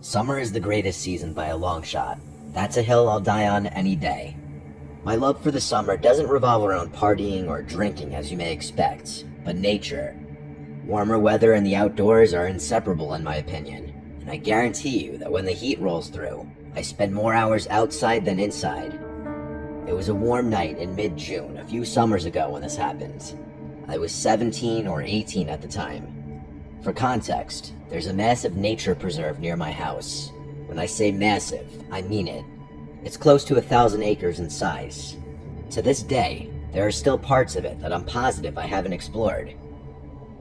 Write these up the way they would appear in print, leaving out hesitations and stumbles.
Summer is the greatest season by a long shot. That's a hill I'll die on any day. My love for the summer doesn't revolve around partying or drinking as you may expect, but nature. Warmer weather and the outdoors are inseparable in my opinion, and I guarantee you that when the heat rolls through, I spend more hours outside than inside. It was a warm night in mid-June a few summers ago when this happened. I was 17 or 18 at the time. For context, there's a massive nature preserve near my house. When I say massive, I mean it. It's close to 1,000 acres in size. To this day, there are still parts of it that I'm positive I haven't explored.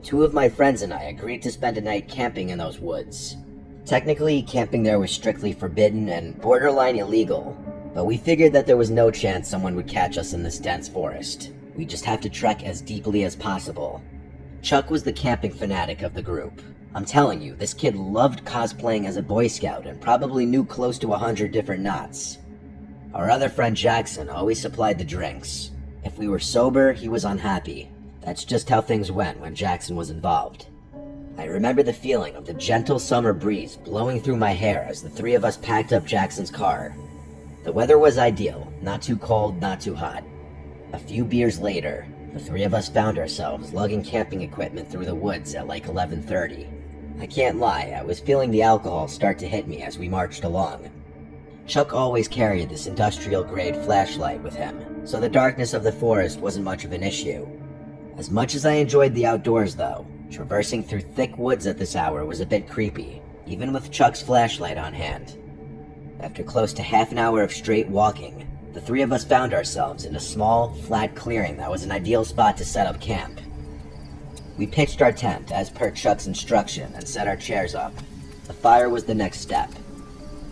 Two of my friends and I agreed to spend a night camping in those woods. Technically, camping there was strictly forbidden and borderline illegal, but we figured that there was no chance someone would catch us in this dense forest. We just have to trek as deeply as possible. Chuck was the camping fanatic of the group. I'm telling you, this kid loved cosplaying as a Boy Scout and probably knew close to 100 different knots. Our other friend Jackson always supplied the drinks. If we were sober, he was unhappy. That's just how things went when Jackson was involved. I remember the feeling of the gentle summer breeze blowing through my hair as the three of us packed up Jackson's car. The weather was ideal, not too cold, not too hot. A few beers later, the three of us found ourselves lugging camping equipment through the woods at like 11:30. I can't lie, I was feeling the alcohol start to hit me as we marched along. Chuck always carried this industrial-grade flashlight with him, so the darkness of the forest wasn't much of an issue. As much as I enjoyed the outdoors though, traversing through thick woods at this hour was a bit creepy, even with Chuck's flashlight on hand. After close to half an hour of straight walking, the three of us found ourselves in a small, flat clearing that was an ideal spot to set up camp. We pitched our tent as per Chuck's instruction and set our chairs up. The fire was the next step.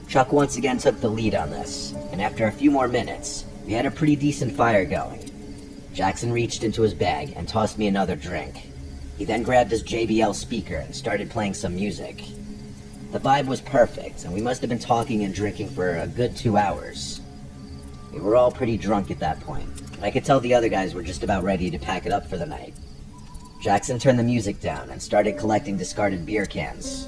Chuck once again took the lead on this, and after a few more minutes, we had a pretty decent fire going. Jackson reached into his bag and tossed me another drink. He then grabbed his JBL speaker and started playing some music. The vibe was perfect, and we must have been talking and drinking for a good 2 hours. We were all pretty drunk at that point. I could tell the other guys were just about ready to pack it up for the night. Jackson turned the music down and started collecting discarded beer cans.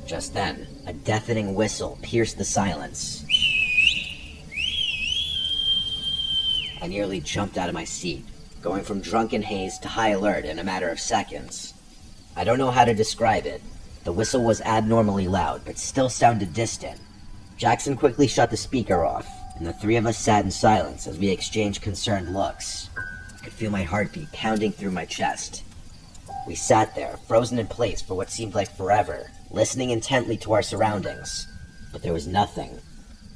Just then, a deafening whistle pierced the silence. I nearly jumped out of my seat, going from drunken haze to high alert in a matter of seconds. I don't know how to describe it. The whistle was abnormally loud, but still sounded distant. Jackson quickly shut the speaker off, and the three of us sat in silence as we exchanged concerned looks. I could feel my heartbeat pounding through my chest. We sat there, frozen in place for what seemed like forever, listening intently to our surroundings. But there was nothing.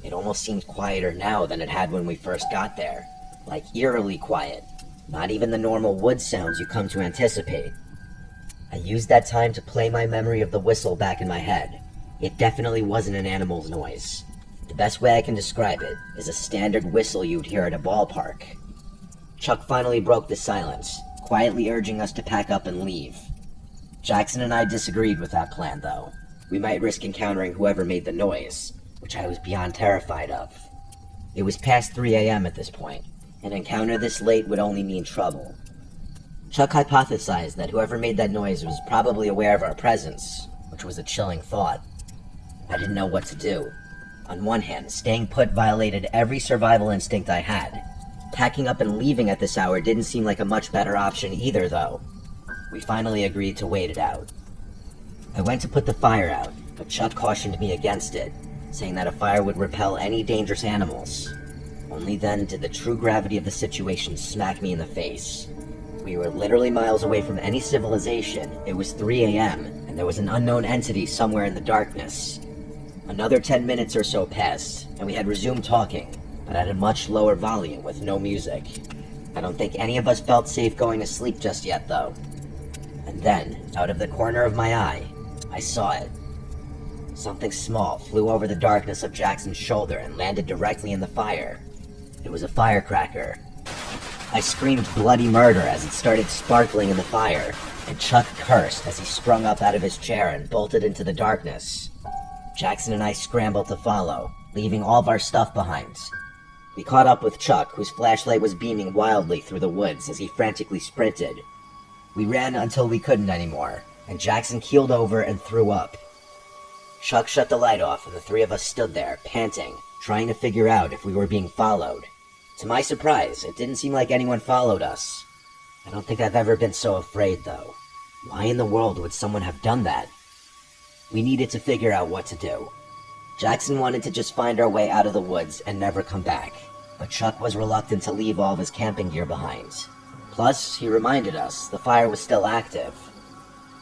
It almost seemed quieter now than it had when we first got there. Like eerily quiet. Not even the normal wood sounds you come to anticipate. I used that time to play my memory of the whistle back in my head. It definitely wasn't an animal's noise. The best way I can describe it is a standard whistle you'd hear at a ballpark. Chuck finally broke the silence, quietly urging us to pack up and leave. Jackson and I disagreed with that plan, though. We might risk encountering whoever made the noise, which I was beyond terrified of. It was past 3 a.m. at this point. An encounter this late would only mean trouble. Chuck hypothesized that whoever made that noise was probably aware of our presence, which was a chilling thought. I didn't know what to do. On one hand, staying put violated every survival instinct I had. Packing up and leaving at this hour didn't seem like a much better option either, though. We finally agreed to wait it out. I went to put the fire out, but Chuck cautioned me against it, saying that a fire would repel any dangerous animals. Only then did the true gravity of the situation smack me in the face. We were literally miles away from any civilization. It was 3 a.m., and there was an unknown entity somewhere in the darkness. Another 10 minutes or so passed, and we had resumed talking, but at a much lower volume with no music. I don't think any of us felt safe going to sleep just yet, though. And then, out of the corner of my eye, I saw it. Something small flew over the darkness of Jackson's shoulder and landed directly in the fire. It was a firecracker. I screamed bloody murder as it started sparkling in the fire, and Chuck cursed as he sprung up out of his chair and bolted into the darkness. Jackson and I scrambled to follow, leaving all of our stuff behind. We caught up with Chuck, whose flashlight was beaming wildly through the woods as he frantically sprinted. We ran until we couldn't anymore, and Jackson keeled over and threw up. Chuck shut the light off and the three of us stood there, panting, trying to figure out if we were being followed. To my surprise, it didn't seem like anyone followed us. I don't think I've ever been so afraid, though. Why in the world would someone have done that? We needed to figure out what to do. Jackson wanted to just find our way out of the woods and never come back, but Chuck was reluctant to leave all of his camping gear behind. Plus, he reminded us the fire was still active.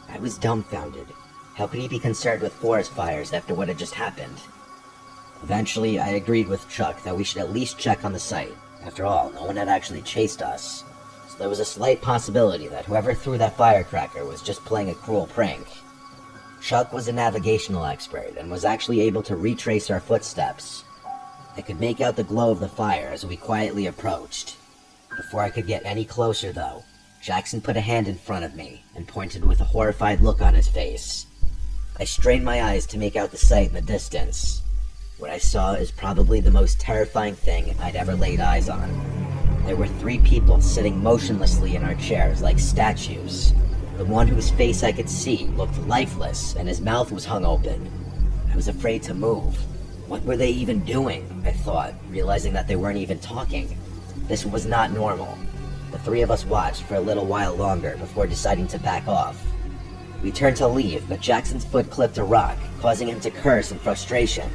I was dumbfounded. How could he be concerned with forest fires after what had just happened? Eventually, I agreed with Chuck that we should at least check on the site. After all, no one had actually chased us, so there was a slight possibility that whoever threw that firecracker was just playing a cruel prank. Chuck was a navigational expert and was actually able to retrace our footsteps. I could make out the glow of the fire as we quietly approached. Before I could get any closer, though, Jackson put a hand in front of me and pointed with a horrified look on his face. I strained my eyes to make out the sight in the distance. What I saw is probably the most terrifying thing I'd ever laid eyes on. There were 3 people sitting motionlessly in our chairs like statues. The one whose face I could see looked lifeless and his mouth was hung open. I was afraid to move. What were they even doing? I thought, realizing that they weren't even talking. This was not normal. The 3 of us watched for a little while longer before deciding to back off. We turned to leave, but Jackson's foot clipped a rock, causing him to curse in frustration.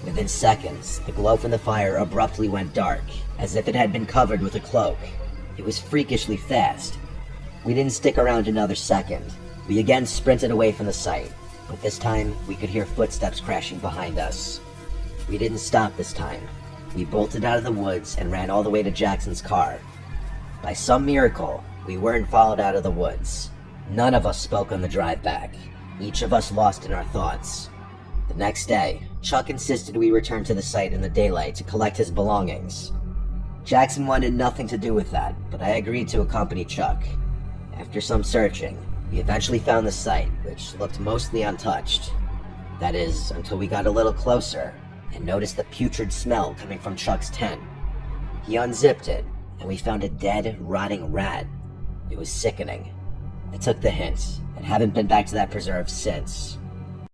Within seconds, the glow from the fire abruptly went dark, as if it had been covered with a cloak. It was freakishly fast. We didn't stick around another second. We again sprinted away from the site, but this time we could hear footsteps crashing behind us. We didn't stop this time. We bolted out of the woods and ran all the way to Jackson's car. By some miracle, we weren't followed out of the woods. None of us spoke on the drive back, each of us lost in our thoughts. The next day, Chuck insisted we return to the site in the daylight to collect his belongings. Jackson wanted nothing to do with that, but I agreed to accompany Chuck. After some searching, we eventually found the site, which looked mostly untouched. That is, until we got a little closer and noticed the putrid smell coming from Chuck's tent. He unzipped it, and we found a dead, rotting rat. It was sickening. I took the hint, and haven't been back to that preserve since.